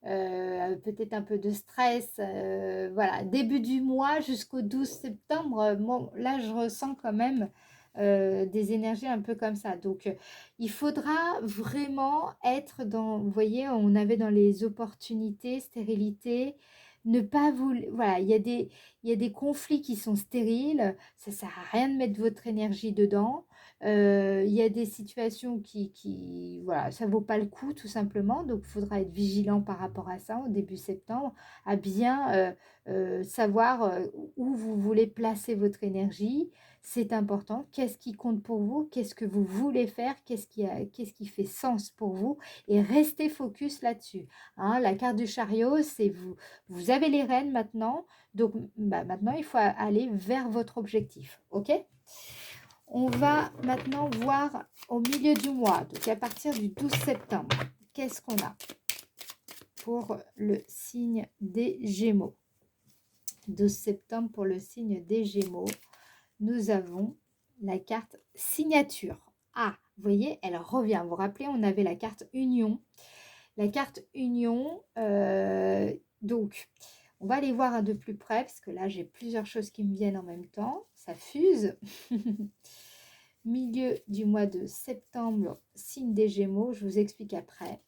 peut-être un peu de stress. Voilà, début du mois jusqu'au 12 septembre, moi, là, je ressens quand même des énergies un peu comme ça. Donc, il faudra vraiment être dans, vous voyez, on avait dans les opportunités, stérilité, ne pas vous... Voilà, il y a des conflits qui sont stériles, ça sert à rien de mettre votre énergie dedans. Il y a des situations voilà, ça vaut pas le coup tout simplement, donc il faudra être vigilant par rapport à ça au début septembre, à bien savoir où vous voulez placer votre énergie. C'est important. Qu'est-ce qui compte pour vous? Qu'est-ce que vous voulez faire? Qu'est-ce qui fait sens pour vous? Et restez focus là-dessus. Hein, la carte du chariot, c'est vous. Vous avez les rênes maintenant. Donc, maintenant, il faut aller vers votre objectif. OK? On va maintenant voir au milieu du mois, donc à partir du 12 septembre, qu'est-ce qu'on a pour le signe des Gémeaux? 12 septembre pour le signe des Gémeaux. Nous avons la carte signature. Ah, vous voyez, elle revient. Vous vous rappelez, on avait la carte union. La carte union, donc, on va aller voir de plus près, parce que là, j'ai plusieurs choses qui me viennent en même temps. Ça fuse. Milieu du mois de septembre, signe des Gémeaux. Je vous explique après.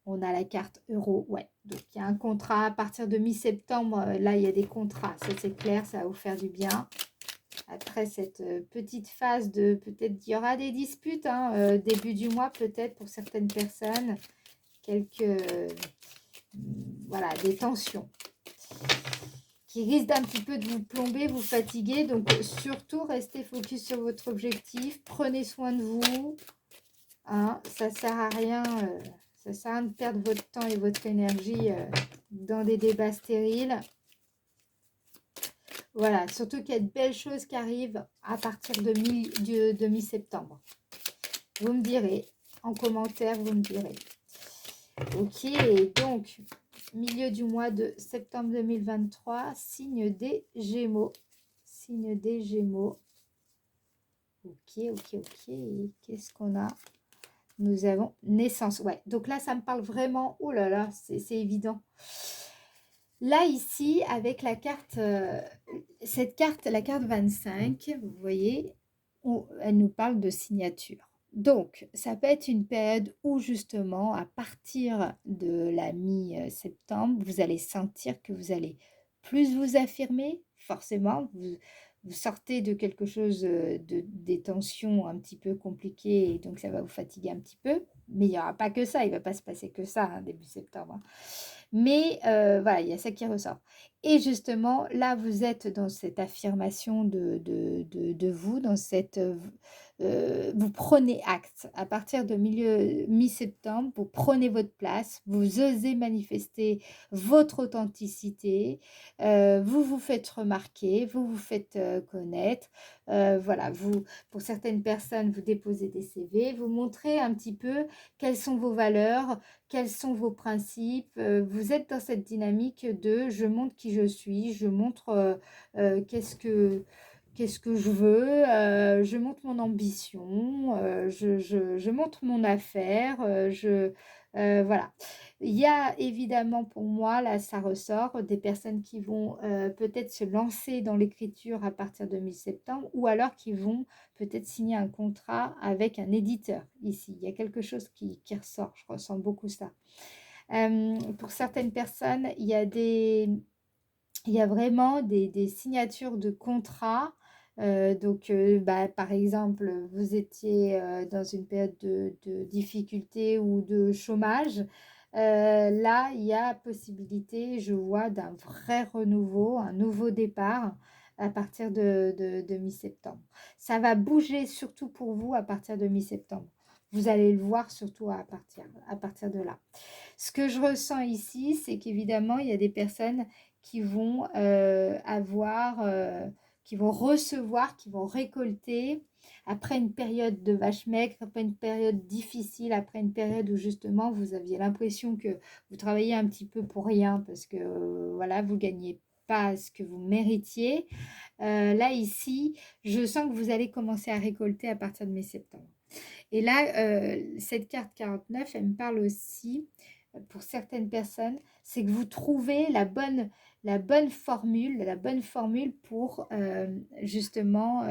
On a la carte euro, ouais. Donc, il y a un contrat à partir de mi-septembre. Là, il y a des contrats. Ça, c'est clair, ça va vous faire du bien. Après cette petite phase de, peut-être, il y aura des disputes, hein, début du mois, peut-être, pour certaines personnes. Voilà, des tensions qui risquent d'un petit peu de vous plomber, vous fatiguer. Donc, surtout, restez focus sur votre objectif. Prenez soin de vous. Hein, ça sert à rien... ça sert à rien de perdre votre temps et votre énergie dans des débats stériles. Voilà, surtout qu'il y a de belles choses qui arrivent à partir de mi-septembre. Vous me direz, en commentaire, vous me direz. Ok, donc milieu du mois de septembre 2023, signe des Gémeaux. Signe des Gémeaux. Ok, ok, ok. Qu'est-ce qu'on a? Nous avons naissance. Ouais, donc là, ça me parle vraiment. Oh là là, c'est évident. Là, ici, avec la carte, cette carte, la carte 25, vous voyez, elle nous parle de signature. Donc, ça peut être une période où justement, à partir de la mi-septembre, vous allez sentir que vous allez plus vous affirmer, forcément. Vous sortez de quelque chose, des tensions un petit peu compliquées, et donc ça va vous fatiguer un petit peu. Mais il n'y aura pas que ça, il ne va pas se passer que ça, hein, début septembre, hein. Mais voilà, il y a ça qui ressort. Et justement, là, vous êtes dans cette affirmation de vous, dans cette... vous prenez acte. À partir de mi-septembre, vous prenez votre place, vous osez manifester votre authenticité, vous vous faites remarquer, vous vous faites connaître. Voilà, vous, pour certaines personnes, vous déposez des CV, vous montrez un petit peu quelles sont vos valeurs, quels sont vos principes. Vous êtes dans cette dynamique de je montre qui je suis, je montre qu'est-ce que je veux, je montre mon ambition, je montre mon affaire, voilà. Il y a évidemment pour moi, là ça ressort, des personnes qui vont peut-être se lancer dans l'écriture à partir de mi-septembre ou alors qui vont peut-être signer un contrat avec un éditeur ici. Il y a quelque chose qui ressort, je ressens beaucoup ça. Pour certaines personnes, il y a vraiment des signatures de contrats. Donc, bah, par exemple, vous étiez dans une période de difficulté ou de chômage. Là, il y a possibilité, je vois, d'un vrai renouveau, un nouveau départ à partir de mi-septembre. Ça va bouger surtout pour vous à partir de mi-septembre. Vous allez le voir surtout à partir de là. Ce que je ressens ici, c'est qu'évidemment, il y a des personnes qui vont qui vont recevoir, qui vont récolter après une période de vache maigre, après une période difficile, après une période où justement vous aviez l'impression que vous travailliez un petit peu pour rien parce que voilà, vous gagnez pas ce que vous méritiez. Là, ici, je sens que vous allez commencer à récolter à partir de mi-septembre. Et là, cette carte 49, elle me parle aussi, pour certaines personnes, c'est que vous trouvez la bonne formule pour justement,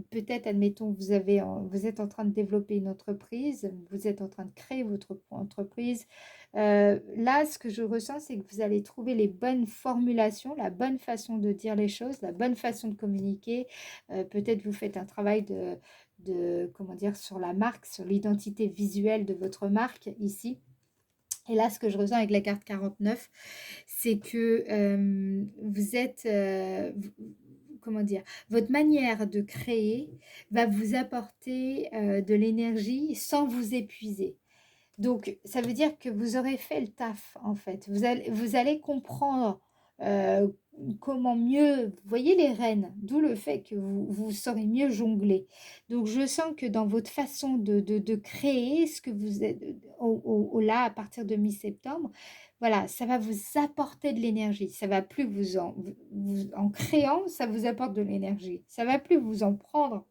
peut-être, admettons, vous êtes en train de développer une entreprise, vous êtes en train de créer votre entreprise. Là, ce que je ressens, c'est que vous allez trouver les bonnes formulations, la bonne façon de dire les choses, la bonne façon de communiquer. Peut-être vous faites un travail comment dire, sur la marque, sur l'identité visuelle de votre marque ici. Et là, ce que je ressens avec la carte 49, c'est que vous êtes, comment dire, votre manière de créer va vous apporter de l'énergie sans vous épuiser. Donc, ça veut dire que vous aurez fait le taf, en fait. Vous allez comprendre euh, comment mieux, vous voyez les rênes, d'où le fait que vous saurez mieux jongler. Donc, je sens que dans votre façon de créer ce que vous êtes là, à partir de mi-septembre, voilà, ça va vous apporter de l'énergie. Ça va plus en créant, ça vous apporte de l'énergie. Ça va plus vous en prendre,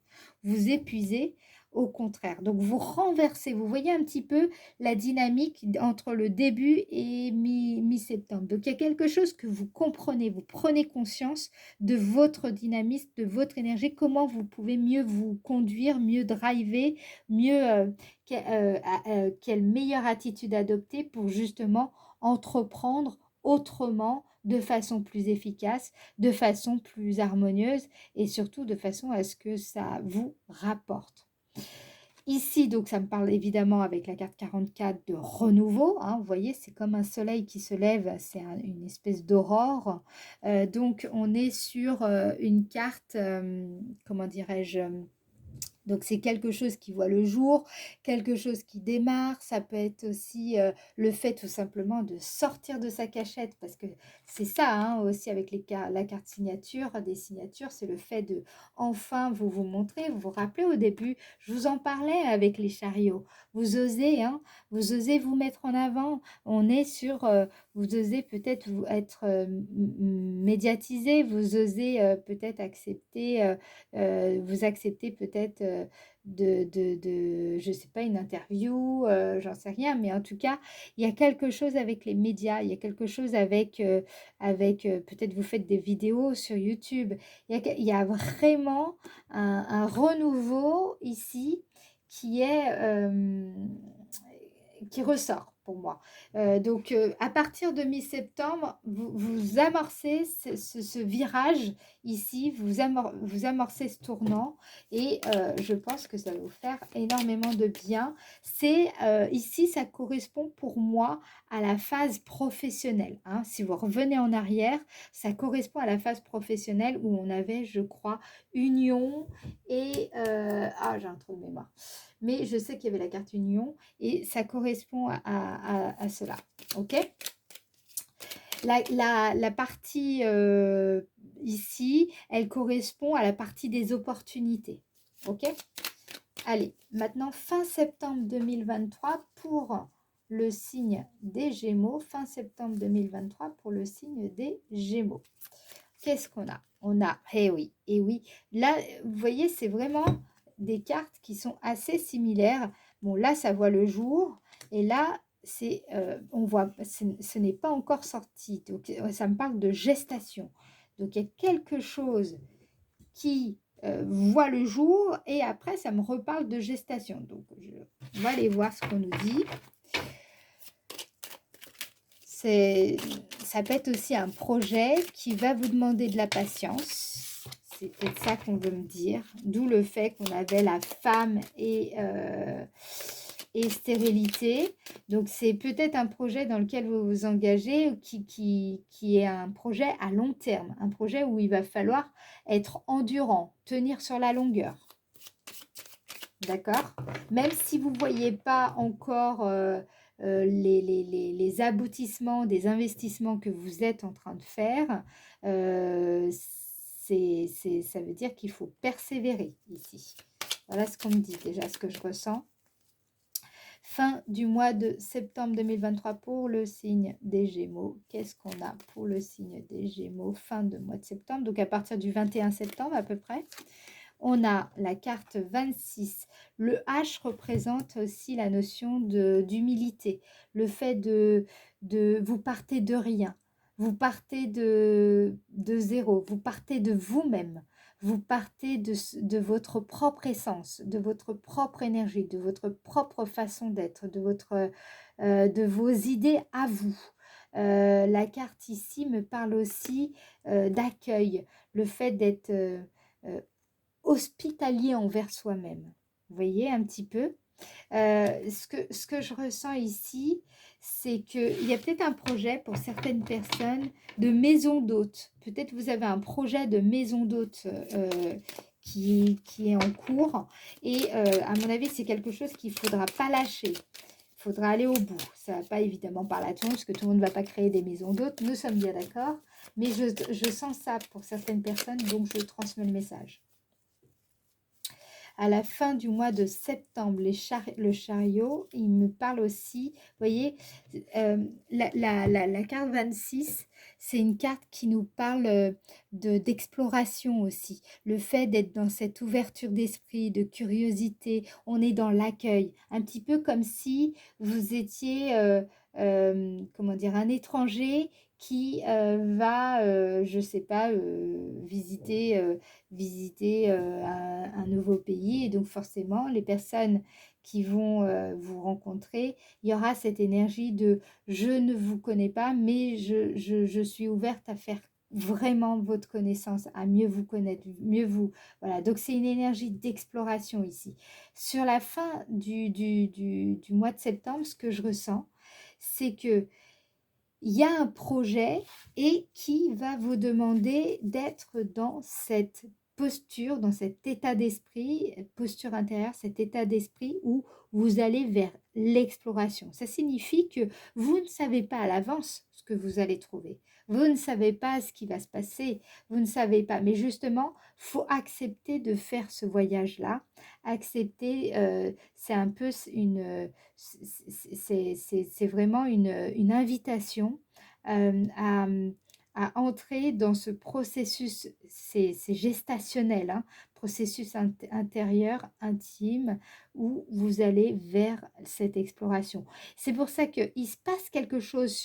vous épuiser. Au contraire. Donc, vous renversez, vous voyez un petit peu la dynamique entre le début et mi-septembre. Donc, il y a quelque chose que vous comprenez, vous prenez conscience de votre dynamisme, de votre énergie, comment vous pouvez mieux vous conduire, mieux driver, mieux, quelle meilleure attitude adopter pour justement entreprendre autrement, de façon plus efficace, de façon plus harmonieuse et surtout de façon à ce que ça vous rapporte. Ici, donc, ça me parle évidemment avec la carte 44 de renouveau, hein, vous voyez, c'est comme un soleil qui se lève, c'est une espèce d'aurore. Donc, on est sur une carte, comment dirais-je, Donc c'est quelque chose qui voit le jour, quelque chose qui démarre. Ça peut être aussi le fait tout simplement de sortir de sa cachette, parce que c'est ça hein, aussi avec la carte signature, des signatures, c'est le fait de enfin vous montrer. Vous vous rappelez au début, je vous en parlais avec les chariots. Vous osez, hein, vous osez vous mettre en avant. On est sur, vous osez peut-être être médiatisé, vous osez peut-être accepter. Vous acceptez peut-être je sais pas, une interview, j'en sais rien, mais en tout cas, il y a quelque chose avec les médias, il y a quelque chose avec peut-être vous faites des vidéos sur YouTube, il y a vraiment un renouveau ici qui est, qui ressort pour moi. Donc, à partir de mi-septembre, vous amorcez ce virage ici, vous amorcez ce tournant et je pense que ça va vous faire énormément de bien. C'est ici, ça correspond pour moi à la phase professionnelle, hein. Si vous revenez en arrière, ça correspond à la phase professionnelle où on avait, je crois, union et... ah, j'ai un trou de mémoire. Mais je sais qu'il y avait la carte union et ça correspond à cela. Ok. La partie ici, elle correspond à la partie des opportunités. Ok. Allez, maintenant fin septembre 2023 pour le signe des Gémeaux. Fin septembre 2023 pour le signe des Gémeaux. Qu'est-ce qu'on a? On a, eh oui, là, vous voyez, c'est vraiment des cartes qui sont assez similaires. Bon, là, ça voit le jour, et là, on voit, ce n'est pas encore sorti. Donc, ça me parle de gestation. Donc, il y a quelque chose qui voit le jour, et après, ça me reparle de gestation. Donc, on va aller voir ce qu'on nous dit. Ça peut être aussi un projet qui va vous demander de la patience. C'est peut-être ça qu'on veut me dire. D'où le fait qu'on avait la femme et stérilité. Donc, c'est peut-être un projet dans lequel vous vous engagez qui est un projet à long terme. Un projet où il va falloir être endurant, tenir sur la longueur. D'accord? Même si vous ne voyez pas encore les aboutissements des investissements que vous êtes en train de faire, ça veut dire qu'il faut persévérer ici. Voilà ce qu'on me dit déjà, ce que je ressens. Fin du mois de septembre 2023 pour le signe des Gémeaux. Qu'est-ce qu'on a pour le signe des Gémeaux? Fin de mois de septembre, donc à partir du 21 septembre à peu près. On a la carte 26. Le H représente aussi la notion d'humilité. Le fait de vous partez de rien. Vous partez de zéro. Vous partez de vous-même. Vous partez de votre propre essence, de votre propre énergie, de votre propre façon d'être, de vos idées à vous. La carte ici me parle aussi d'accueil. Le fait d'être... hospitalier envers soi-même. Vous voyez un petit peu ce que je ressens ici, c'est qu'il y a peut-être un projet pour certaines personnes de maison d'hôte. Peut-être vous avez un projet de maison d'hôte qui est en cours. Et à mon avis, c'est quelque chose qu'il ne faudra pas lâcher. Il faudra aller au bout. Ça ne va pas évidemment par la tombe, parce que tout le monde ne va pas créer des maisons d'hôtes. Nous sommes bien d'accord. Mais je sens ça pour certaines personnes, donc je transmets le message. À la fin du mois de septembre, le chariot, il me parle aussi, vous voyez, la carte 26, c'est une carte qui nous parle d'exploration aussi. Le fait d'être dans cette ouverture d'esprit, de curiosité, on est dans l'accueil. Un petit peu comme si vous étiez, comment dire, un étranger qui va, je ne sais pas, visiter un nouveau pays. Et donc forcément, les personnes qui vont vous rencontrer, il y aura cette énergie de je ne vous connais pas, mais je suis ouverte à faire vraiment votre connaissance, à mieux vous connaître, mieux vous... Voilà, donc c'est une énergie d'exploration ici. Sur la fin du mois de septembre, ce que je ressens, c'est que il y a un projet et qui va vous demander d'être dans cette posture, dans cet état d'esprit, posture intérieure, cet état d'esprit où vous allez vers l'exploration. Ça signifie que vous ne savez pas à l'avance ce que vous allez trouver. Vous ne savez pas ce qui va se passer. Vous ne savez pas. Mais justement, faut accepter de faire ce voyage-là. Accepter, c'est un peu c'est vraiment une invitation à entrer dans ce processus, c'est gestationnel, hein, processus intérieur, intime, où vous allez vers cette exploration. C'est pour ça qu'il se passe quelque chose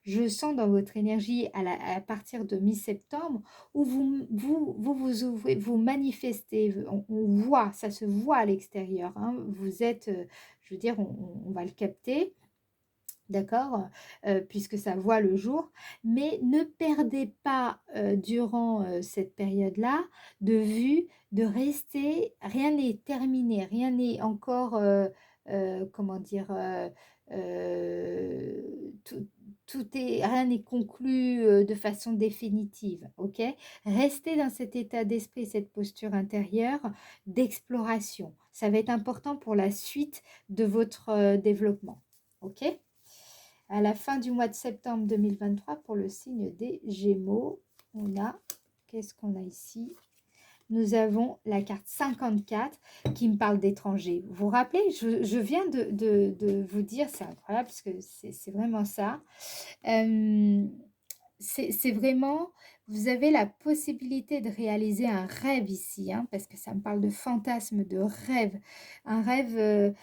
je sens dans votre énergie à partir de mi-septembre, où vous ouvrez, vous manifestez, on voit, ça se voit à l'extérieur, hein, vous êtes, je veux dire, on va le capter. D'accord? Puisque ça voit le jour. Mais ne perdez pas, durant, cette période-là, de vue, de rester rien n'est terminé, rien n'est encore, comment dire? Tout rien n'est conclu, de façon définitive, OK? Restez dans cet état d'esprit, cette posture intérieure d'exploration. Ça va être important pour la suite de votre, développement, OK? À la fin du mois de septembre 2023 pour le signe des Gémeaux. Qu'est-ce qu'on a ici? Nous avons la carte 54 qui me parle d'étrangers. Vous vous rappelez, je viens de vous dire, c'est incroyable parce que c'est vraiment ça. C'est vraiment, vous avez la possibilité de réaliser un rêve ici, hein, parce que ça me parle de fantasme, de rêve. Un rêve,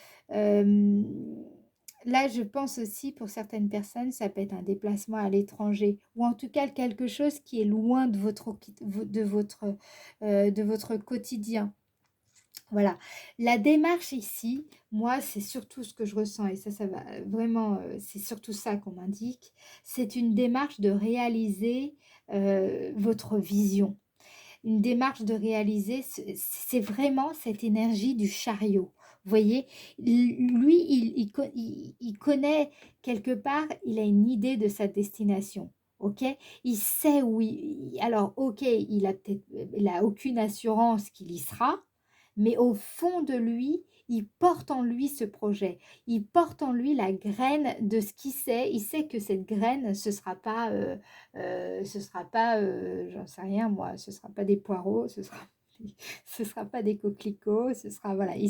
là, je pense aussi pour certaines personnes, ça peut être un déplacement à l'étranger, ou en tout cas quelque chose qui est loin de votre quotidien. Voilà, la démarche ici, moi, c'est surtout ce que je ressens, et ça va vraiment, c'est surtout ça qu'on m'indique. C'est une démarche de réaliser votre vision, une démarche de réaliser, c'est vraiment cette énergie du chariot. Vous voyez, lui, il connaît quelque part, il a une idée de sa destination. Ok, il sait où alors, ok, il a aucune assurance qu'il y sera, mais au fond de lui, il porte en lui ce projet. Il porte en lui la graine de ce qu'il sait. Il sait que cette graine, ce sera pas, j'en sais rien moi, ce sera pas des poireaux, ce sera pas des coquelicots, ce sera, voilà, il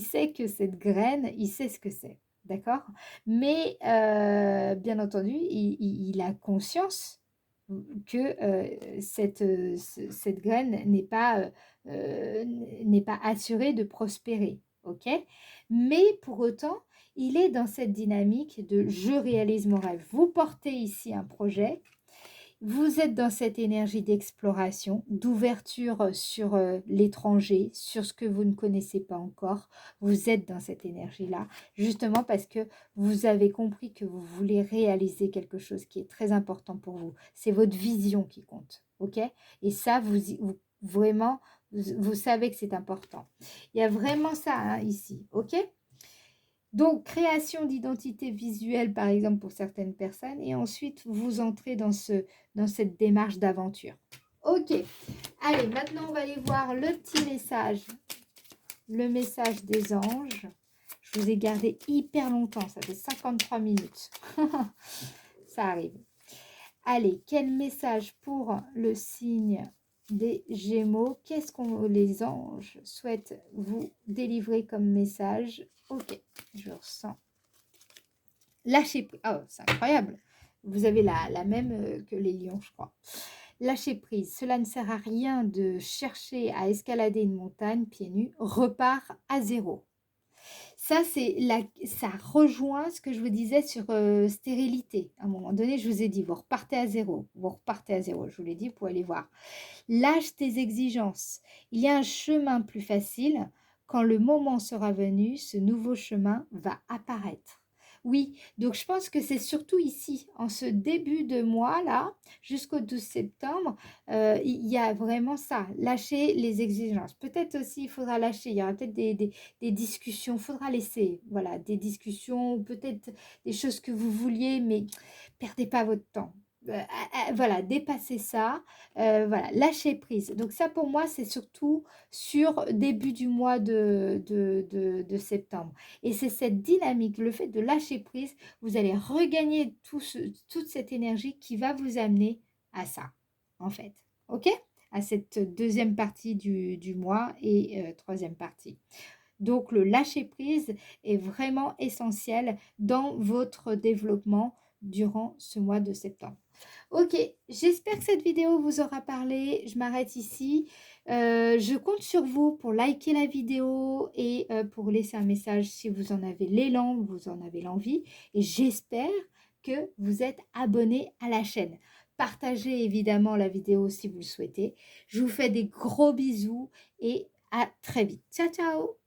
sait que cette graine, il sait ce que c'est, d'accord? Mais bien entendu, il a conscience que cette graine n'est pas assurée de prospérer, ok? Mais pour autant, il est dans cette dynamique de je réalise mon rêve. Vous portez ici un projet, vous êtes dans cette énergie d'exploration, d'ouverture sur l'étranger, sur ce que vous ne connaissez pas encore. Vous êtes dans cette énergie-là, justement parce que vous avez compris que vous voulez réaliser quelque chose qui est très important pour vous. C'est votre vision qui compte, ok? Et ça, vraiment, vous savez que c'est important. Il y a vraiment ça, hein, ici, ok? Donc, création d'identité visuelle, par exemple, pour certaines personnes. Et ensuite, vous entrez dans cette démarche d'aventure. Ok. Allez, maintenant, on va aller voir le petit message. Le message des anges. Je vous ai gardé hyper longtemps. Ça fait 53 minutes. Ça arrive. Allez, quel message pour le signe des Gémeaux? Qu'est-ce que les anges souhaitent vous délivrer comme message? Ok, je ressens. Lâcher prise. Oh, c'est incroyable. Vous avez la même que les lions, je crois. Lâcher prise. Cela ne sert à rien de chercher à escalader une montagne pieds nus. Repart à zéro. Ça, ça rejoint ce que je vous disais sur stérilité. À un moment donné, je vous ai dit, vous repartez à zéro. Vous repartez à zéro. Je vous l'ai dit, vous pouvez aller voir. Lâche tes exigences. Il y a un chemin plus facile. Quand le moment sera venu, ce nouveau chemin va apparaître. Oui, donc je pense que c'est surtout ici, en ce début de mois-là, jusqu'au 12 septembre, il y a vraiment ça, lâcher les exigences. Peut-être aussi, il faudra lâcher, il y aura peut-être des discussions, il faudra laisser, voilà, des discussions, peut-être des choses que vous vouliez, mais perdez pas votre temps. voilà, dépasser ça, voilà, lâcher prise. Donc ça, pour moi, c'est surtout sur début du mois de septembre. Et c'est cette dynamique, le fait de lâcher prise, vous allez regagner toute cette énergie qui va vous amener à ça, en fait. OK? À cette deuxième partie du mois et troisième partie. Donc, le lâcher prise est vraiment essentiel dans votre développement durant ce mois de septembre. Ok, j'espère que cette vidéo vous aura parlé. Je m'arrête ici. Je compte sur vous pour liker la vidéo et pour laisser un message si vous en avez l'élan, vous en avez l'envie. Et j'espère que vous êtes abonné à la chaîne. Partagez évidemment la vidéo si vous le souhaitez. Je vous fais des gros bisous et à très vite. Ciao, ciao!